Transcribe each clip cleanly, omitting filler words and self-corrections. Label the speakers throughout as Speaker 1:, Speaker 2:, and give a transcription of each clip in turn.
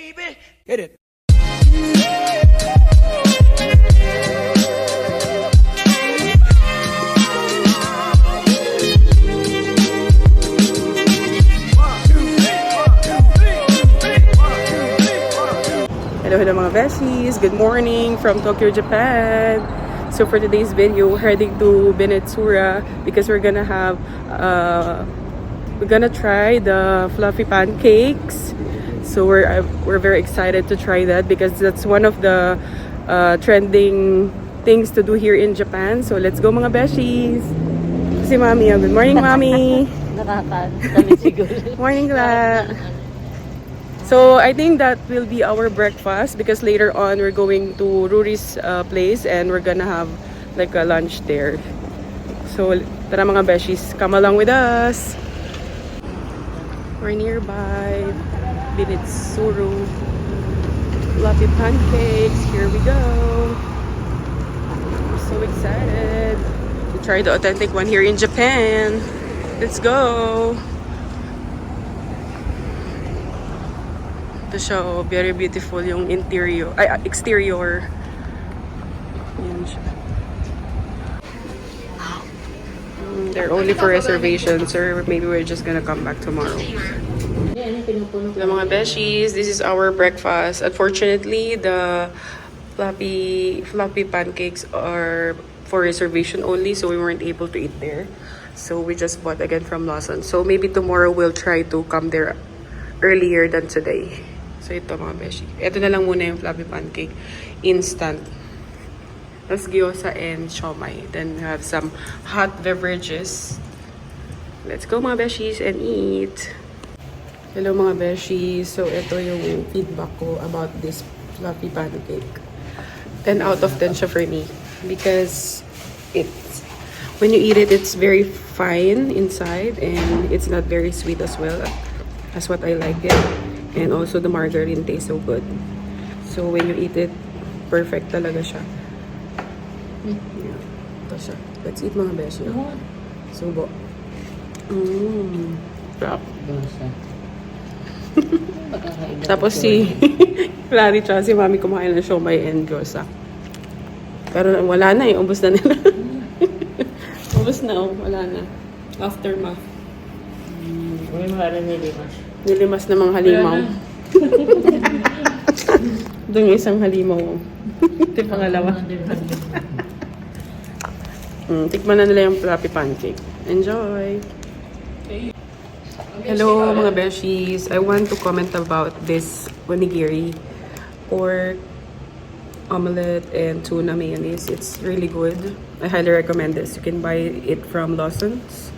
Speaker 1: baby. Hit it.
Speaker 2: Hello mga besties! Good morning from Tokyo, Japan! So for today's video, we're heading to Benetsura because we're gonna try the fluffy pancakes. So we're very excited to try that because that's one of the trending things to do here in Japan. So let's go mga besties! Si Mami, good morning Mami!
Speaker 3: Nakaka-damit siguro.
Speaker 2: Morning la! So I think that will be our breakfast because later on we're going to Ruri's place and we're gonna have like a lunch there. So tara mga beshies, come along with us. We're nearby Benetsura fluffy pancakes. Here we go. I'm so excited to try the authentic one here in Japan. Let's go. Ito siya, oh, very beautiful yung exterior. Yan siya. They're only for reservations, or maybe we're just gonna come back tomorrow. Hello mga beshies, this is our breakfast. Unfortunately, the fluffy pancakes are for reservation only, so we weren't able to eat there. So we just bought again from Lawson. So maybe tomorrow we'll try to come there earlier than today. So ito mga beshi. Ito na lang muna yung fluffy pancake. Instant. Tapos gyoza and siomai. Then we have some hot beverages. Let's go mga beshies and eat. Hello mga beshies. So ito yung feedback ko about this fluffy pancake. 10 out of 10 siya for me. Because when you eat it, it's very fine inside. And it's not very sweet as well. That's what I like it. And also the margarine tastes so good. So when you eat it, perfect talaga siya. Yeah. Ito siya. Let's eat mga beshi. Subo. Sarap. Tapos si Clary tsaka si Mami kumain ng siomai and gyoza. Pero wala na eh. Ubus na nila. Ubus na oh. Wala na. Aftermath.
Speaker 3: May mga nilimas.
Speaker 2: Nilimas na mga halimaw. Doon yung isang halimaw. Ito yung pangalawa. Tikman na nila yung fluffy pancake. Enjoy! Hello mga beshies! I want to comment about this onigiri. Pork, omelette, and tuna mayonnaise. It's really good. I highly recommend this. You can buy it from Lawson's.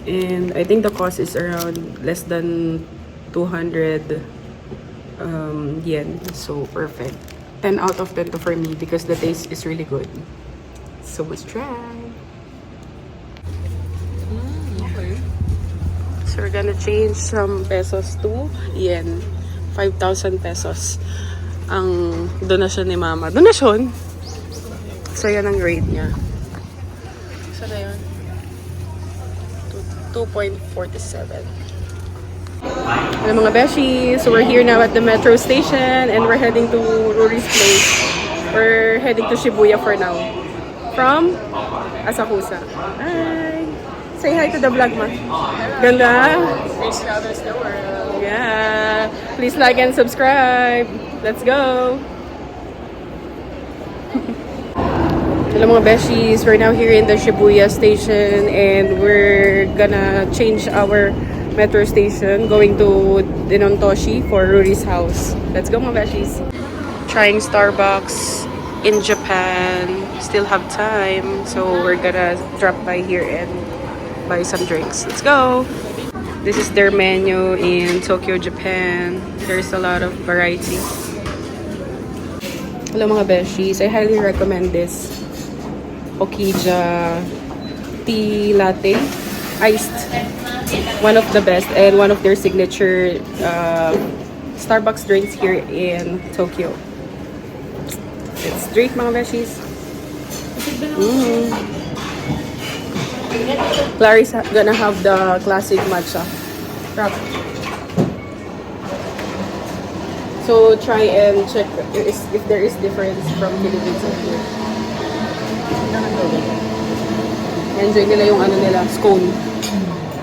Speaker 2: And I think the cost is around less than 200 yen. So perfect. 10 out of 10 for me because the taste is really good. So let's try. Okay. So we're gonna change some pesos to yen. 5,000 pesos ang donasyon ni Mama. Donasyon? So yan ang rate niya. So na yun. 2.47. Hello mga beshi! So we're here now at the metro station and we're heading to Ruri's place. We're heading to Shibuya for now. From Asakusa. Hi! Say hi to the vlog, ma. Ganda?
Speaker 3: Please travel the world.
Speaker 2: Yeah! Please like and subscribe. Let's go! Hello mga beshies, we're now here in the Shibuya station and we're gonna change our metro station going to Denontoshi for Ruri's house. Let's go mga beshies. Trying Starbucks in Japan. Still have time, so we're gonna drop by here and buy some drinks. Let's go! This is their menu in Tokyo, Japan. There's a lot of variety. Hello mga beshies, I highly recommend this Okija tea latte, iced. One of the best and one of their signature Starbucks drinks here in Tokyo. Let's drink mga beshies. Clary's gonna have the classic matcha. Rock. So try and check if there is difference from Philippines and here. Enjoy nila yung ano nila, scone.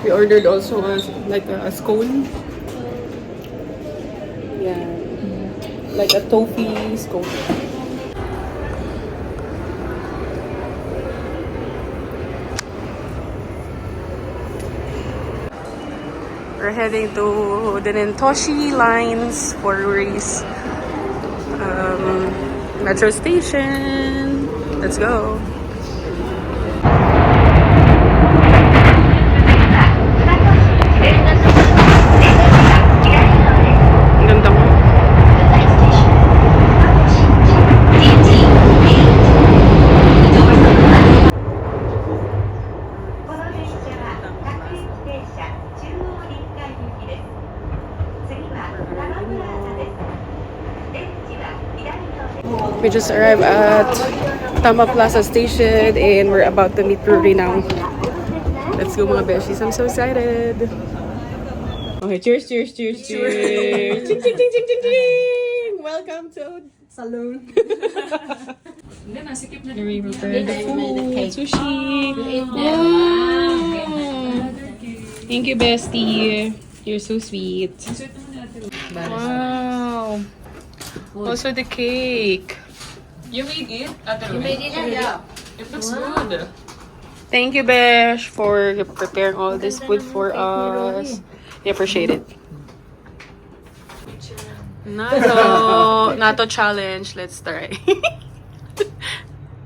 Speaker 2: We ordered also like a scone. Yeah. Like a toffee scone. We're heading to the Nentoshi lines for Rui's metro station. Let's go. Ang ganda mo. We just arrived at Tama Plaza Station and we're about to meet Rory now. Let's go mga beshies. I'm so excited. Okay, cheers, cheers, cheers, cheers. Ching, ching, ching, ching, ching, ching. Welcome to Saloon. Rory prepared the food. Sushi. Wow. Thank you, bestie. You're so sweet. Wow. Also the cake.
Speaker 1: You made it?
Speaker 3: You made it? Yeah.
Speaker 1: It looks good.
Speaker 2: Thank you, Besh, for preparing all this food for us. We appreciate it. Nato challenge. Let's try.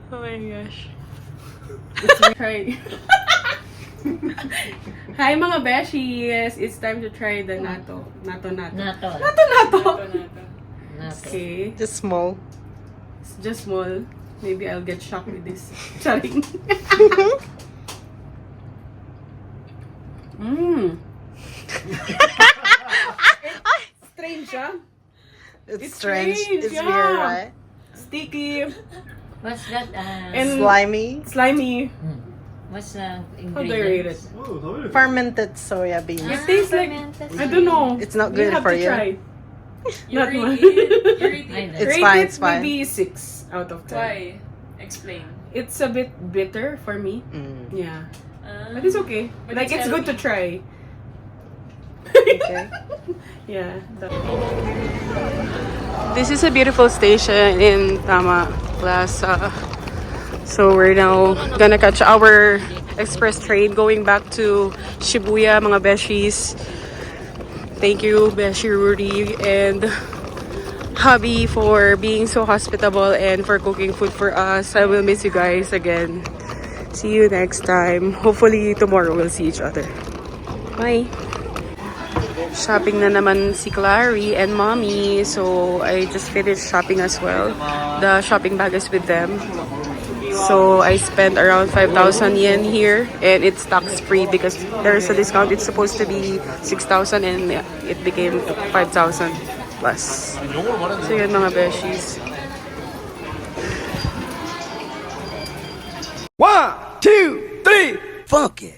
Speaker 2: Oh my gosh. Let's try. Hi mga beshies! It's time to try the nato. Nato. Okay.
Speaker 4: Just small.
Speaker 2: It's just small. Maybe I'll get shocked with this. Charing. Strange, huh?
Speaker 4: It's
Speaker 2: strange,
Speaker 4: strange. It's
Speaker 2: yeah.
Speaker 4: weird, right?
Speaker 2: Sticky
Speaker 3: What's that?
Speaker 2: and
Speaker 4: Slimy.
Speaker 2: slimy.
Speaker 3: What's the
Speaker 2: How do I rate it?
Speaker 3: ingredients?
Speaker 4: Fermented soya beans.
Speaker 2: It tastes like, I don't know.
Speaker 4: It's not
Speaker 2: You
Speaker 4: good
Speaker 2: have
Speaker 4: for
Speaker 2: to
Speaker 4: you.
Speaker 2: try.
Speaker 1: You
Speaker 2: Not
Speaker 1: rate
Speaker 2: much.
Speaker 1: it? You rate
Speaker 3: I
Speaker 1: it?
Speaker 3: know.
Speaker 4: It's
Speaker 2: Rate
Speaker 4: fine,
Speaker 2: it
Speaker 4: it's fine.
Speaker 2: maybe 6 out of 10.
Speaker 1: Why? Explain.
Speaker 2: It's a bit bitter for me.
Speaker 4: Mm.
Speaker 2: Yeah. But it's okay.
Speaker 1: But
Speaker 2: Like,
Speaker 1: it's
Speaker 2: it's good to
Speaker 1: healthy.
Speaker 2: try.
Speaker 4: Okay.
Speaker 2: Yeah. This is a beautiful station in Tama Plaza. So we're now gonna catch our express train going back to Shibuya, mga beshies. Thank you, Beshi Rudy and Hubby, for being so hospitable and for cooking food for us. I will miss you guys again. See you next time. Hopefully tomorrow we'll see each other. Bye! Shopping na naman si Clary and Mommy. So I just finished shopping as well. The shopping bag is with them. So I spent around 5,000 yen here and it's tax free because there's a discount. It's supposed to be 6,000 and it became 5,000 plus. So yun mga beshies.
Speaker 5: 1, 2, 3, funky.